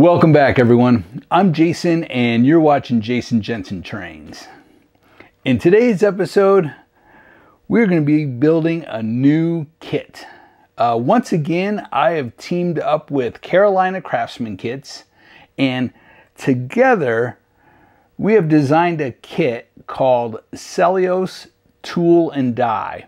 Welcome back, everyone. I'm Jason and you're watching Jason Jensen Trains. In today's episode, we're going to be building a new kit. Once again, I have teamed up with Carolinacraftsmankits, and together we have designed a kit called Sellios Tool and Die.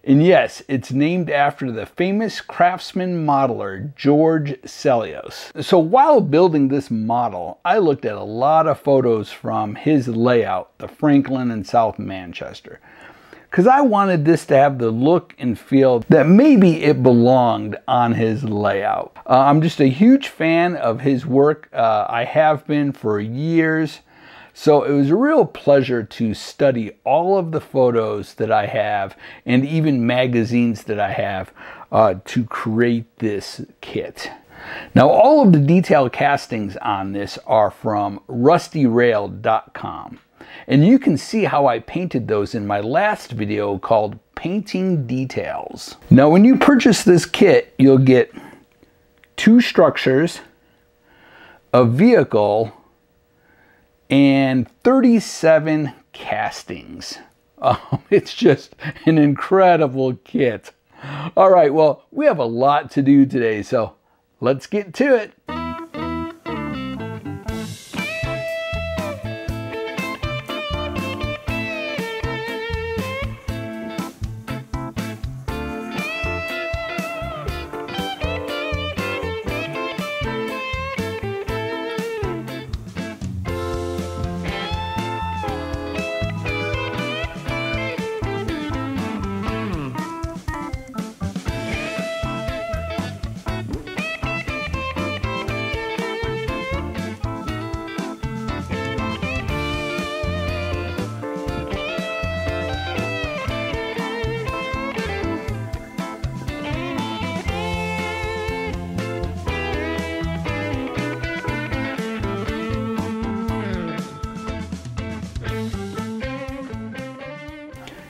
And yes, it's named after the famous craftsman modeler, George Sellios. So while building this model, I looked at a lot of photos from his layout, the Franklin in South Manchester, because I wanted this to have the look and feel that maybe it belonged on his layout. I'm just a huge fan of his work. I have been for years. So it was a real pleasure to study all of the photos that I have and even magazines that I have to create this kit. Now, all of the detailed castings on this are from rustyrail.com. And you can see how I painted those in my last video called Painting Details. Now, when you purchase this kit, you'll get 2 structures, a vehicle, and 37 castings. It's just an incredible kit. All right, well, we have a lot to do today, so let's get to it.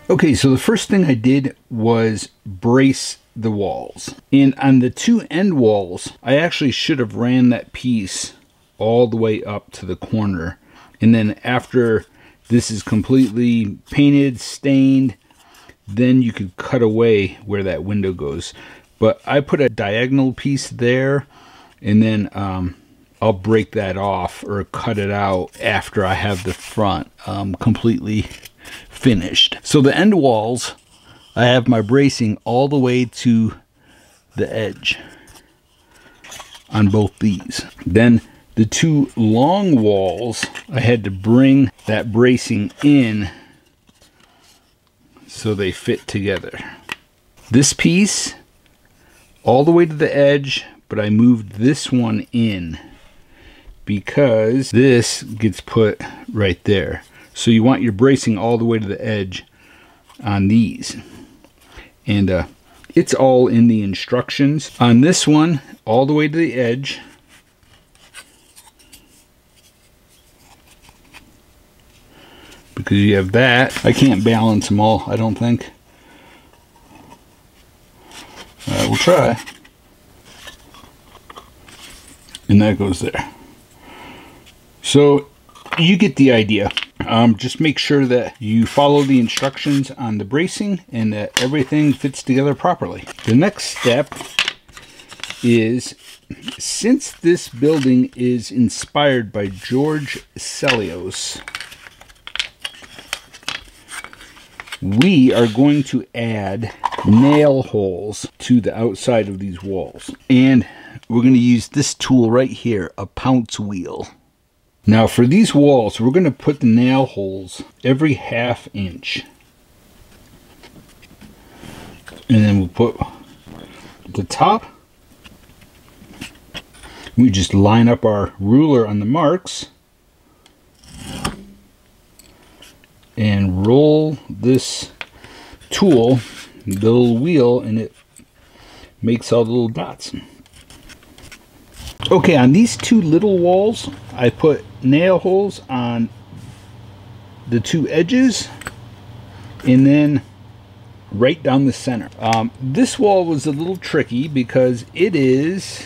Okay, so the first thing I did was brace the walls. And on the 2 end walls, I actually should have ran that piece all the way up to the corner. And then after this is completely painted, stained, then you could cut away where that window goes. But I put a diagonal piece there, and then I'll break that off or cut it out after I have the front completely finished. So the end walls, I have my bracing all the way to the edge on both these. Then the 2 long walls, I had to bring that bracing in so they fit together. This piece all the way to the edge, but I moved this one in because this gets put right there. So you want your bracing all the way to the edge on these. And it's all in the instructions. On this one, all the way to the edge. Because you have that. I can't balance them all, I don't think. We'll try. And that goes there. So you get the idea. Just make sure that you follow the instructions on the bracing and that everything fits together properly. The next step is, since this building is inspired by George Sellios, we are going to add nail holes to the outside of these walls. And we're going to use this tool right here, a pounce wheel. Now for these walls, we're going to put the nail holes every 1/2 inch. And then we'll put the top. We just line up our ruler on the marks and roll this tool, the little wheel, and it makes all the little dots. Okay, on these 2 little walls, I put nail holes on the 2 edges and then right down the center. This wall was a little tricky because it is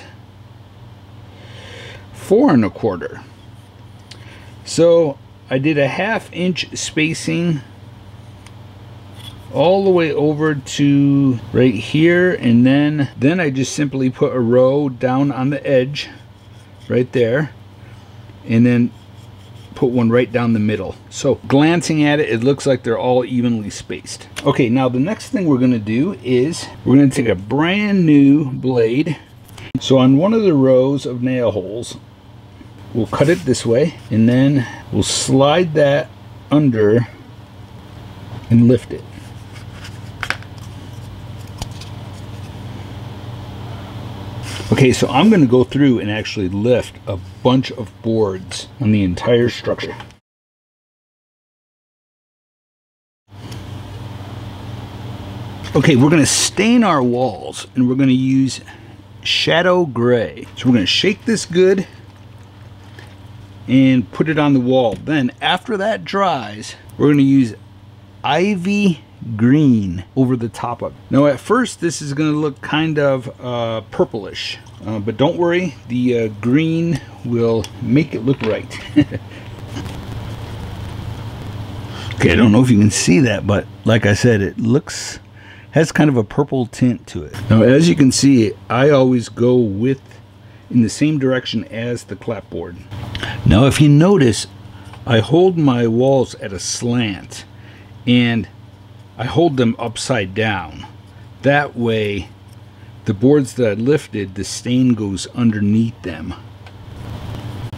4 1/4. So I did a 1/2 inch spacing all the way over to right here, and then I just simply put a row down on the edge right there, and then put one right down the middle. So glancing at it, it looks like they're all evenly spaced. Okay, now the next thing we're going to do is we're going to take a brand new blade. So on one of the rows of nail holes, we'll cut it this way, and then we'll slide that under and lift it. Okay, so I'm going to go through and actually lift a bunch of boards on the entire structure. Okay, we're going to stain our walls, and we're going to use shadow gray. So we're going to shake this good and put it on the wall. Then after that dries, we're going to use ivy green over the top of it. Now at first this is going to look kind of purplish, but don't worry, the green will make it look right. Okay, I don't know if you can see that, but like I said, it has kind of a purple tint to it. Now as you can see, I always go in the same direction as the clapboard. Now if you notice, I hold my walls at a slant, and I hold them upside down. That way, the boards that I lifted, the stain goes underneath them.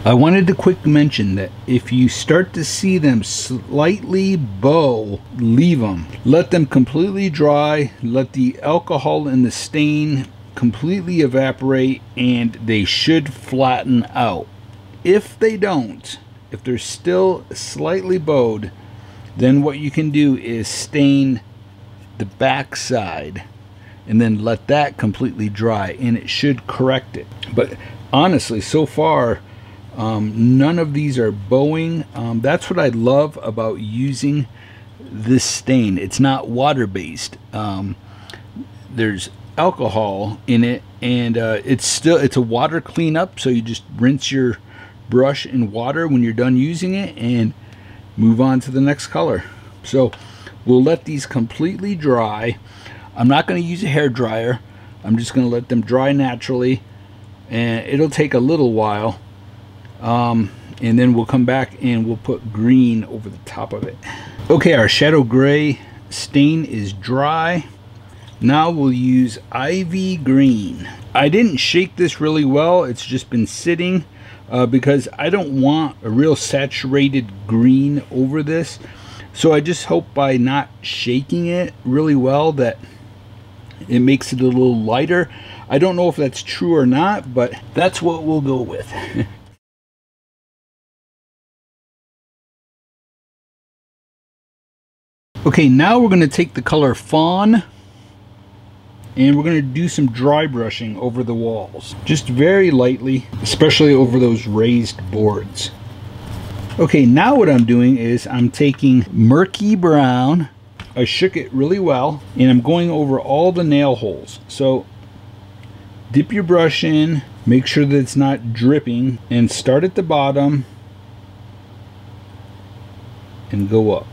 I wanted to quick mention that if you start to see them slightly bow, leave them. Let them completely dry, let the alcohol and the stain completely evaporate, and they should flatten out. If they don't, if they're still slightly bowed, then what you can do is stain the back side and then let that completely dry, and it should correct it. But honestly, so far, none of these are bowing. That's what I love about using this stain. It's not water-based. There's alcohol in it, and it's a water cleanup, so you just rinse your brush in water when you're done using it and move on to the next color. So we'll let these completely dry. I'm not going to use a hair dryer. I'm just going to let them dry naturally, and it'll take a little while, and then we'll come back and we'll put green over the top of it. Okay, our shadow gray stain is dry. Now we'll use ivy green. I didn't shake this really well. It's just been sitting because I don't want a real saturated green over this. So I just hope by not shaking it really well that it makes it a little lighter. I don't know if that's true or not, but that's what we'll go with. Okay, now we're going to take the color fawn, and we're going to do some dry brushing over the walls, just very lightly, especially over those raised boards. Okay, now what I'm doing is I'm taking murky brown, I shook it really well, and I'm going over all the nail holes. So dip your brush in, make sure that it's not dripping, and start at the bottom and go up.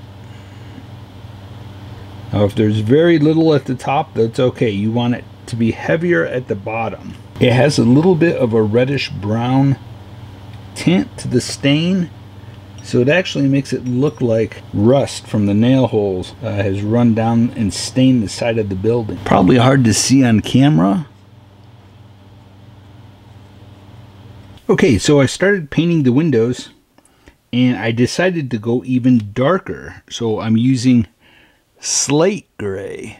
Now if there's very little at the top, that's okay. You want it to be heavier at the bottom. It has a little bit of a reddish brown tint to the stain, so it actually makes it look like rust from the nail holes has run down and stained the side of the building. Probably hard to see on camera. Okay, so I started painting the windows, and I decided to go even darker. So I'm using slate gray.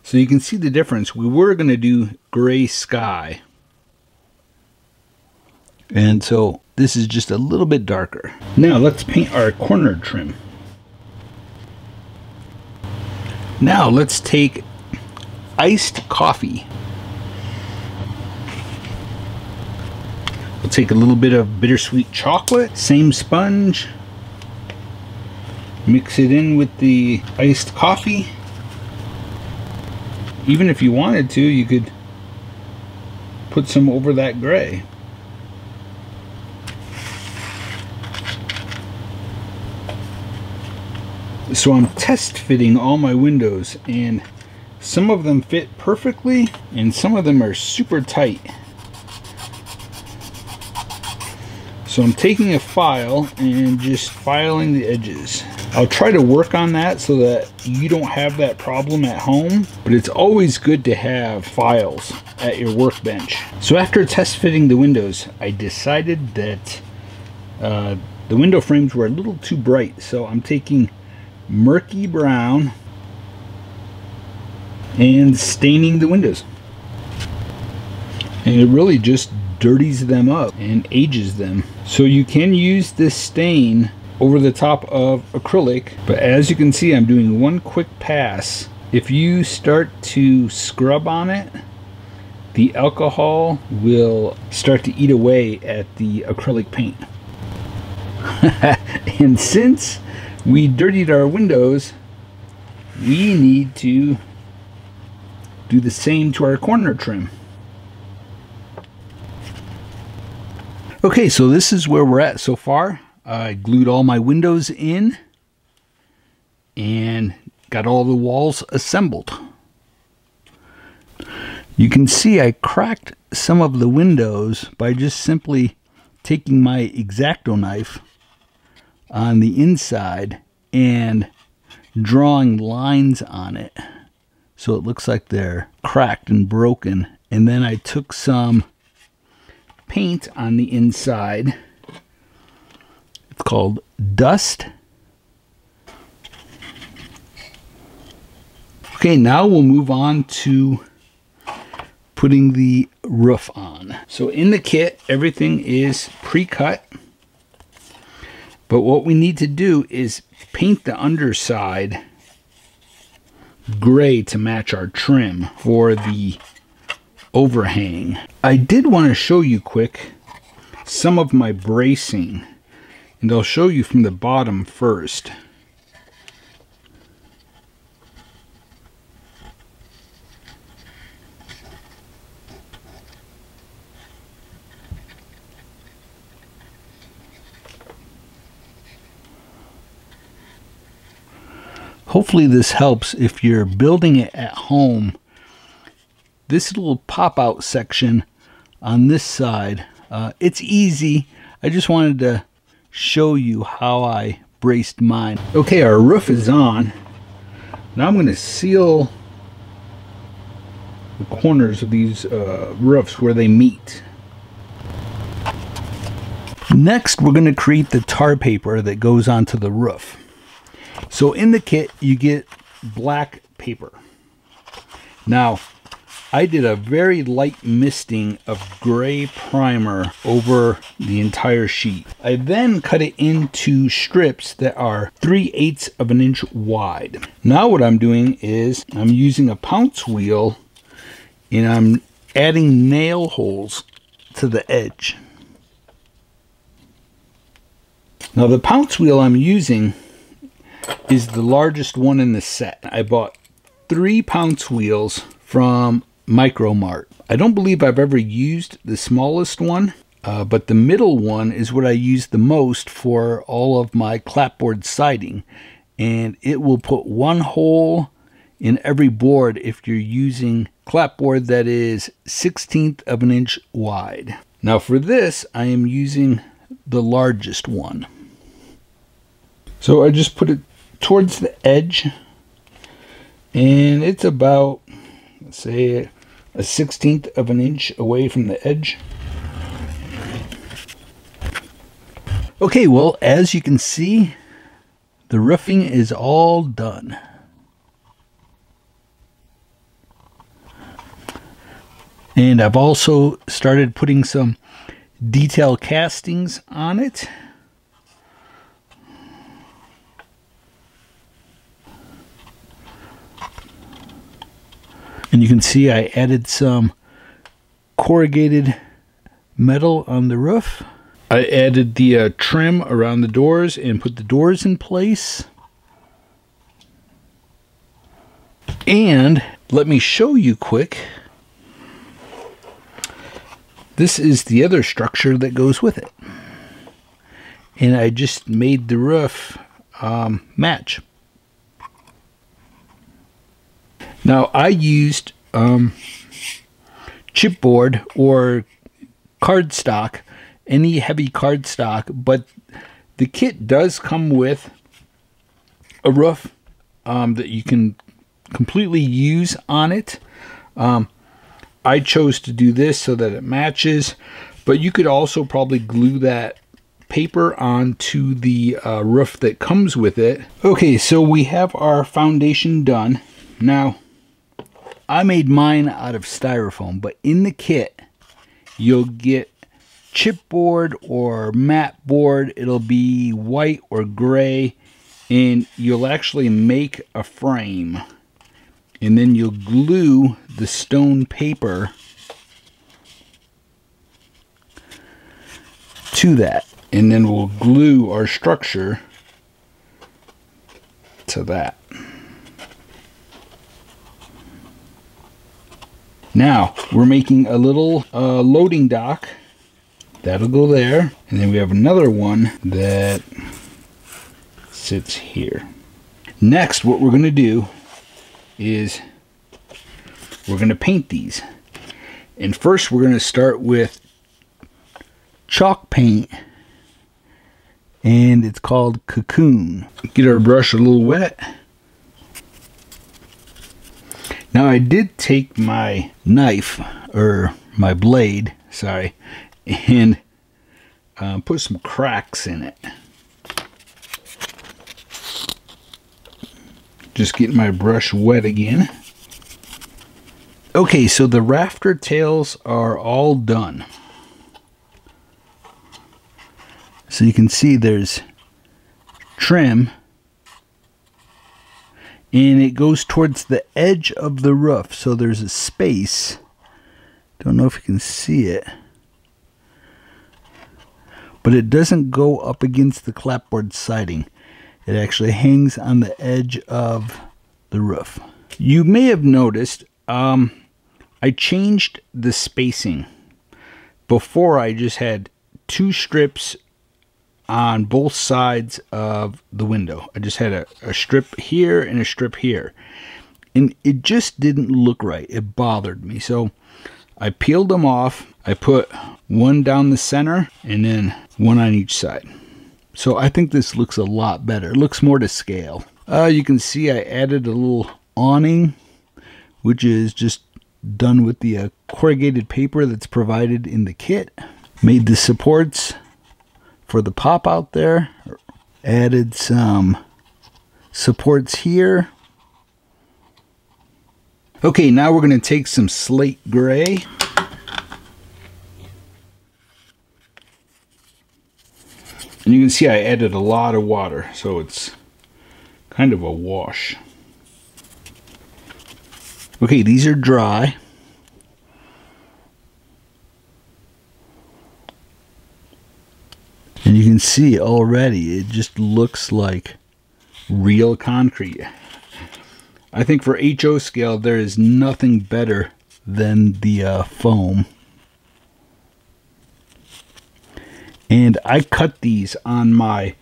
So you can see the difference. We were going to do gray sky, and so this is just a little bit darker. Now let's paint our corner trim. Now let's take iced coffee. We'll take a little bit of bittersweet chocolate, same sponge, mix it in with the iced coffee. Even if you wanted to, you could put some over that gray. So I'm test fitting all my windows, and some of them fit perfectly and some of them are super tight. So I'm taking a file and just filing the edges. I'll try to work on that so that you don't have that problem at home, but it's always good to have files at your workbench. So after test fitting the windows, I decided that the window frames were a little too bright, so I'm taking murky brown and staining the windows. And it really just dirties them up and ages them. So you can use this stain over the top of acrylic, but as you can see, I'm doing one quick pass. If you start to scrub on it, the alcohol will start to eat away at the acrylic paint. And since we dirtied our windows, we need to do the same to our corner trim. Okay, so this is where we're at so far. I glued all my windows in and got all the walls assembled. You can see I cracked some of the windows by just simply taking my X-Acto knife on the inside and drawing lines on it so it looks like they're cracked and broken. And then I took some paint on the inside. It's called dust. Okay, now we'll move on to putting the roof on. So in the kit, everything is pre-cut, but what we need to do is paint the underside gray to match our trim for the overhang. I did want to show you quick some of my bracing, and I'll show you from the bottom first. Hopefully this helps if you're building it at home. This little pop-out section on this side, it's easy. I just wanted to show you how I braced mine. Okay, our roof is on. Now I'm going to seal the corners of these roofs where they meet. Next, we're going to create the tar paper that goes onto the roof. So in the kit, you get black paper. Now, I did a very light misting of gray primer over the entire sheet. I then cut it into strips that are 3/8 of an inch wide. Now what I'm doing is I'm using a pounce wheel and I'm adding nail holes to the edge. Now the pounce wheel I'm using is the largest one in the set. I bought 3 pounce wheels from Micro Mart. I don't believe I've ever used the smallest one, but the middle one is what I use the most for all of my clapboard siding, and it will put 1 hole in every board if you're using clapboard that is 1/16 of an inch wide. Now for this, I am using the largest one. So I just put it towards the edge, and it's about, let's say, a 1/16 of an inch away from the edge. Okay, well, as you can see, the roofing is all done. And I've also started putting some detail castings on it. And you can see I added some corrugated metal on the roof. I added the trim around the doors and put the doors in place. And let me show you quick. This is the other structure that goes with it. And I just made the roof match. Now I used chipboard or cardstock, any heavy cardstock, but the kit does come with a roof that you can completely use on it. I chose to do this so that it matches, but you could also probably glue that paper onto the roof that comes with it. Okay, so we have our foundation done. Now, I made mine out of styrofoam, but in the kit, you'll get chipboard or matte board. It'll be white or gray, and you'll actually make a frame. And then you'll glue the stone paper to that. And then we'll glue our structure to that. Now, we're making a little loading dock. That'll go there. And then we have another one that sits here. Next, what we're going to do is we're going to paint these. And first we're going to start with chalk paint, and it's called Cocoon. Get our brush a little wet. Now I did take my knife, or my blade, sorry, and put some cracks in it. Just getting my brush wet again. Okay, so the rafter tails are all done. So you can see there's trim, and it goes towards the edge of the roof, so there's a space. Don't know if you can see it, but it doesn't go up against the clapboard siding. It actually hangs on the edge of the roof. You may have noticed I changed the spacing. Before, I just had 2 strips on both sides of the window. I just had a strip here and a strip here. And it just didn't look right. It bothered me. So I peeled them off. I put one down the center and then one on each side. So I think this looks a lot better. It looks more to scale. You can see I added a little awning, which is just done with the corrugated paper that's provided in the kit. Made the supports for the pop out there. Added some supports here. Okay, now we're going to take some slate gray. And you can see I added a lot of water, so it's kind of a wash. Okay, these are dry. And you can see already, it just looks like real concrete. I think for HO scale, there is nothing better than the foam. And I cut these on my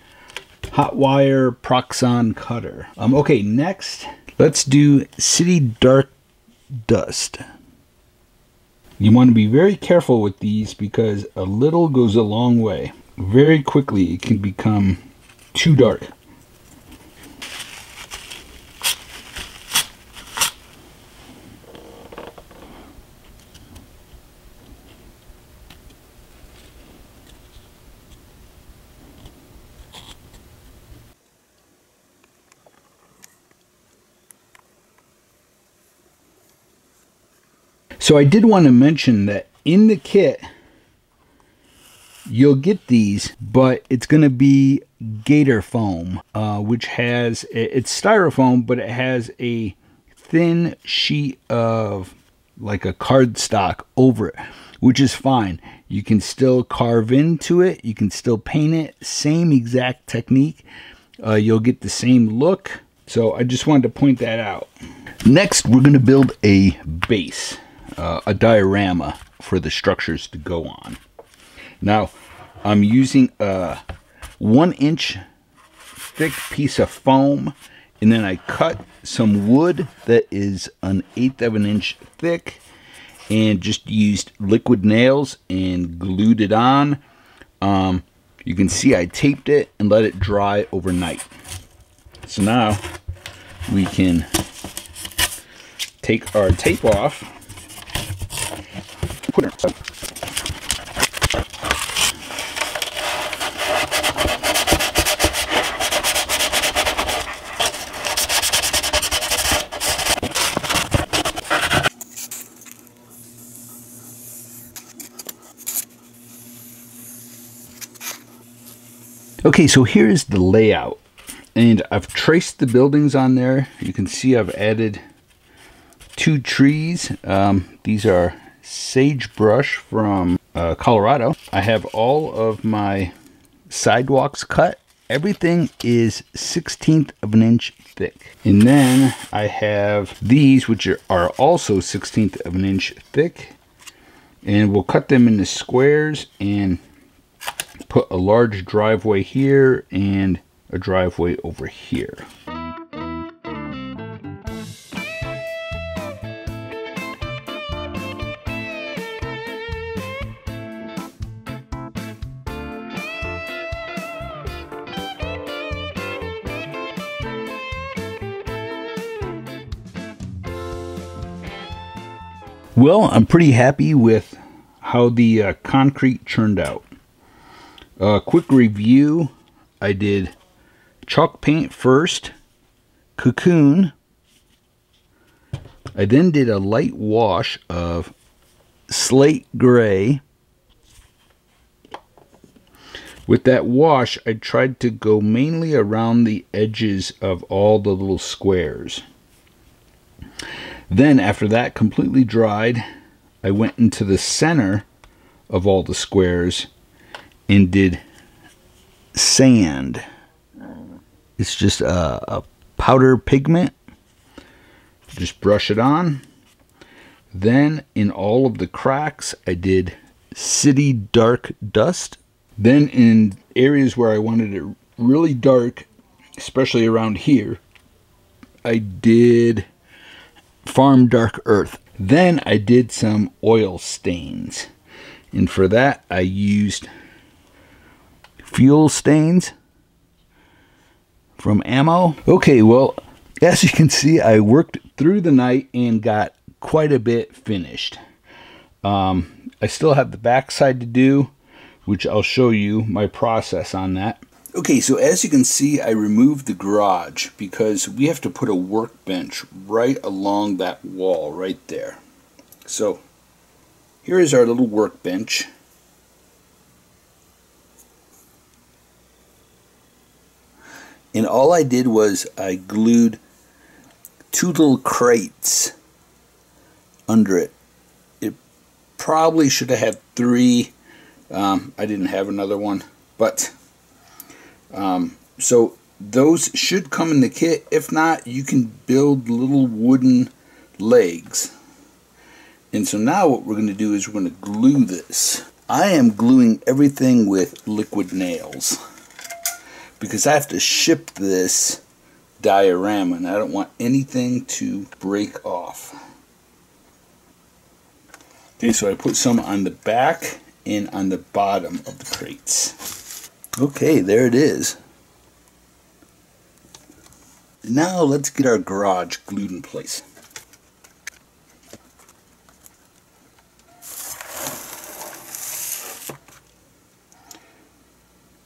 hot wire Proxxon cutter. Okay, next, let's do City Dark Dust. You want to be very careful with these because a little goes a long way. Very quickly, it can become too dark. So I did want to mention that in the kit, you'll get these, but it's going to be gator foam, which has, it's styrofoam, but it has a thin sheet of like a cardstock over it, which is fine. You can still carve into it. You can still paint it. Same exact technique. You'll get the same look. So I just wanted to point that out. Next, we're going to build a base, a diorama for the structures to go on. Now, I'm using a 1-inch thick piece of foam, And then I cut some wood that is 1/8 of an inch thick and just used liquid nails and glued it on. You can see I taped it and let it dry overnight. So now we can take our tape off. Put it in. Okay, so here's the layout, and I've traced the buildings on there. You can see I've added 2 trees. These are sagebrush from Colorado. I have all of my sidewalks cut. Everything is 1/16 of an inch thick. And then I have these, which are also 1/16 of an inch thick. And we'll cut them into squares and put a large driveway here and a driveway over here. Well, I'm pretty happy with how the concrete turned out. Quick review, I did chalk paint first, cocoon. I then did a light wash of slate gray. With that wash, I tried to go mainly around the edges of all the little squares. Then after that completely dried, I went into the center of all the squares and did sand. It's just a powder pigment. Just brush it on. Then in all of the cracks, I did city dark dust. Then in areas where I wanted it really dark, especially around here, I did farm dark earth. Then I did some oil stains. And for that, I used fuel stains from ammo. Okay, well, as you can see, I worked through the night and got quite a bit finished. I still have the backside to do, which I'll show you my process on that. Okay, so as you can see, I removed the garage because we have to put a workbench right along that wall right there. So here is our little workbench. And all I did was I glued 2 little crates under it. It probably should have had 3. I didn't have another one, but so those should come in the kit. If not, you can build little wooden legs. And so now what we're going to do is we're going to glue this. I am gluing everything with liquid nails because I have to ship this diorama and I don't want anything to break off. Okay, so I put some on the back and on the bottom of the crates. Okay, there it is. Now let's get our garage glued in place.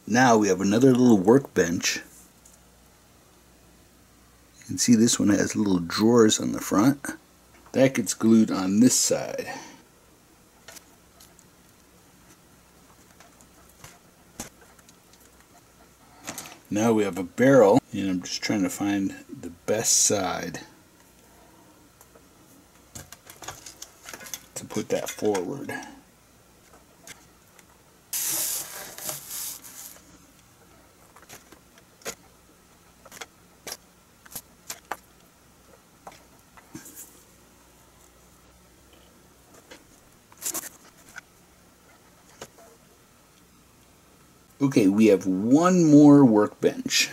Now we have another little workbench. You can see this one has little drawers on the front. That gets glued on this side. Now we have a barrel, and I'm just trying to find the best side to put that forward. Okay, we have one more workbench.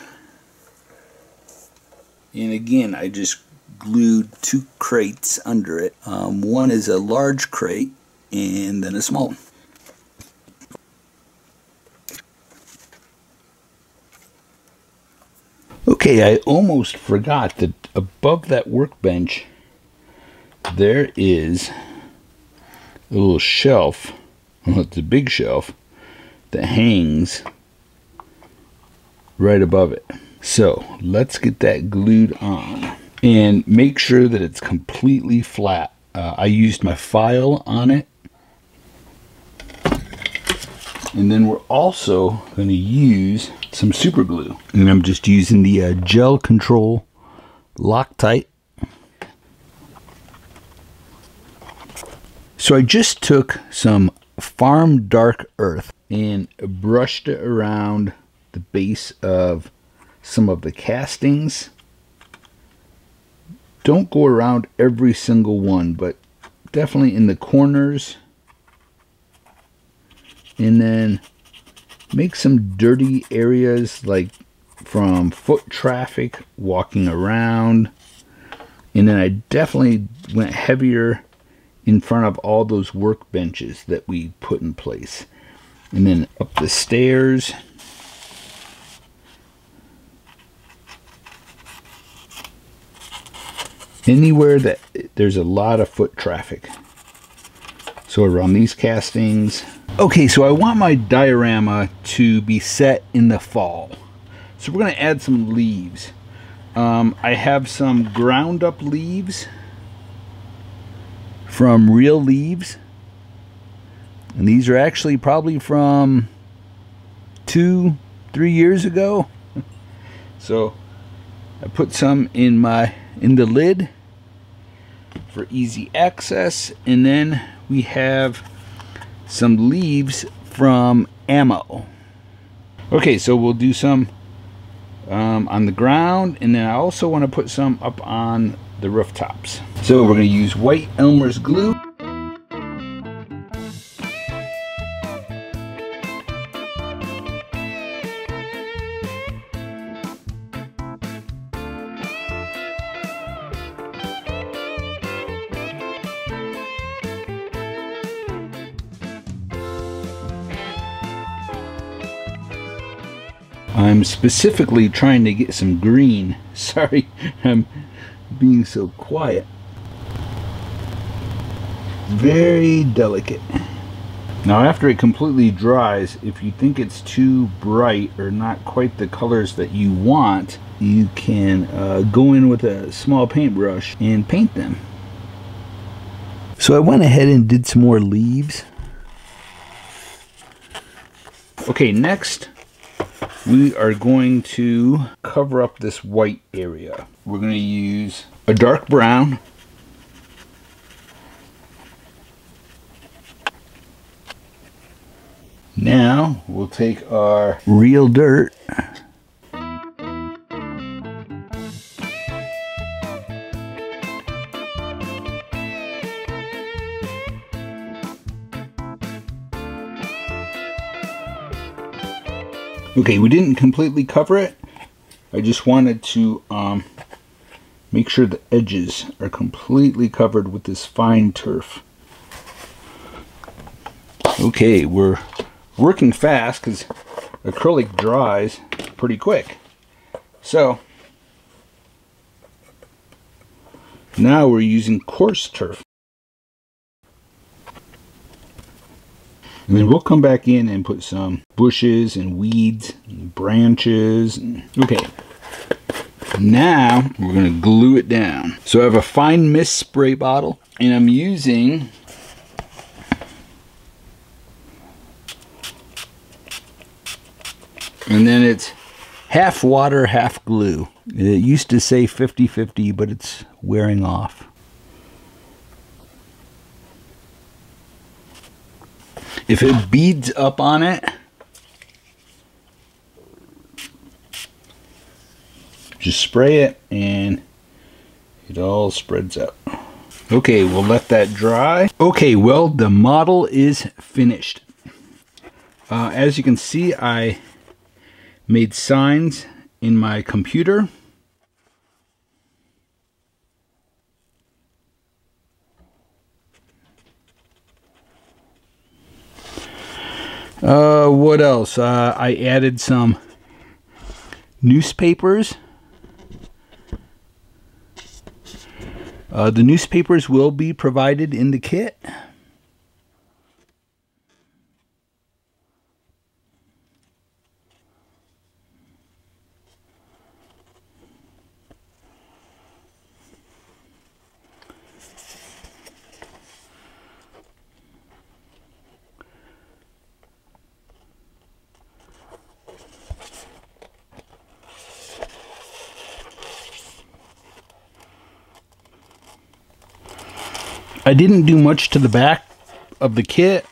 And again, I just glued 2 crates under it. One is a large crate and then a small one. Okay, I almost forgot that above that workbench there is a little shelf. Well, it's a big shelf that hangs right above it. So let's get that glued on and make sure that it's completely flat. I used my file on it, and then we're also going to use some super glue, and I'm just using the Gel Control Loctite. So I just took some Farm Dark Earth and brushed it around the base of some of the castings. Don't go around every single one, but definitely in the corners. And then make some dirty areas, like from foot traffic walking around. And then I definitely went heavier in front of all those workbenches that we put in place. And then up the stairs. Anywhere that there's a lot of foot traffic. So around these castings. Okay, so I want my diorama to be set in the fall. So we're going to add some leaves. I have some ground up leaves from Real Leaves. And these are actually probably from 2-3 years ago. So I put some in the lid for easy access, and then we have some leaves from Ammo. Okay, so we'll do some on the ground, and then I also want to put some up on the rooftops. So we're going to use white Elmer's glue. I'm specifically trying to get some green. Sorry, I'm being so quiet. Very delicate. Now after it completely dries, if you think it's too bright or not quite the colors that you want, you can go in with a small paintbrush and paint them. So I went ahead and did some more leaves. Okay, next we are going to cover up this white area. We're going to use a dark brown. Now we'll take our real dirt . Okay, we didn't completely cover it. I just wanted to make sure the edges are completely covered with this fine turf. Okay, we're working fast because acrylic dries pretty quick. So now we're using coarse turf. And then we'll come back in and put some bushes and weeds and branches. Okay, now we're going to glue it down. So I have a fine mist spray bottle, and I'm using and then it's half water, half glue. It used to say 50-50, but it's wearing off. If it beads up on it, just spray it and it all spreads out. Okay, we'll let that dry. Okay, well, the model is finished. As you can see, I made signs in my computer. What else? I added some newspapers. The newspapers will be provided in the kit. I didn't do much to the back of the kit.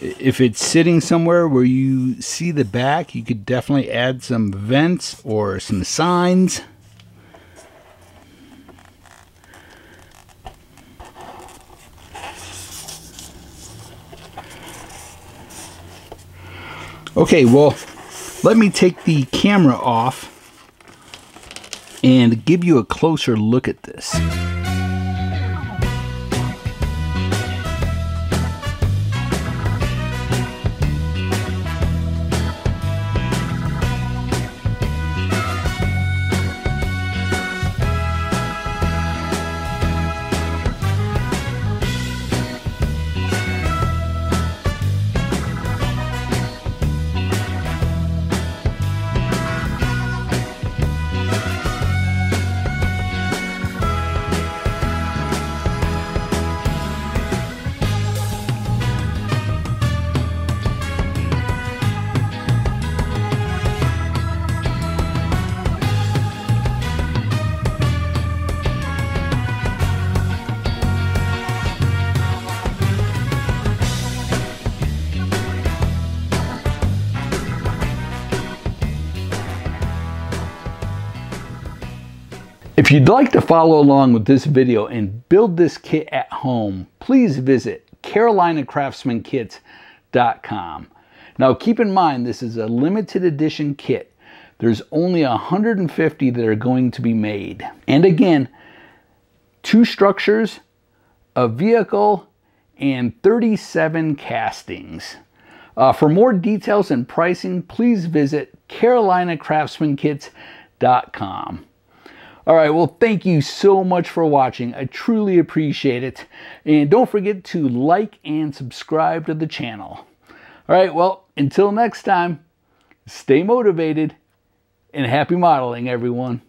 If it's sitting somewhere where you see the back, you could definitely add some vents or some signs. Okay, well, let me take the camera off and give you a closer look at this. If you'd like to follow along with this video and build this kit at home, please visit Carolinacraftsmankits.com. Now keep in mind, this is a limited edition kit. There's only 150 that are going to be made. And again, 2 structures, a vehicle, and 37 castings. For more details and pricing, please visit Carolinacraftsmankits.com. All right, well, thank you so much for watching. I truly appreciate it. And don't forget to like and subscribe to the channel. All right, well, until next time, stay motivated and happy modeling, everyone.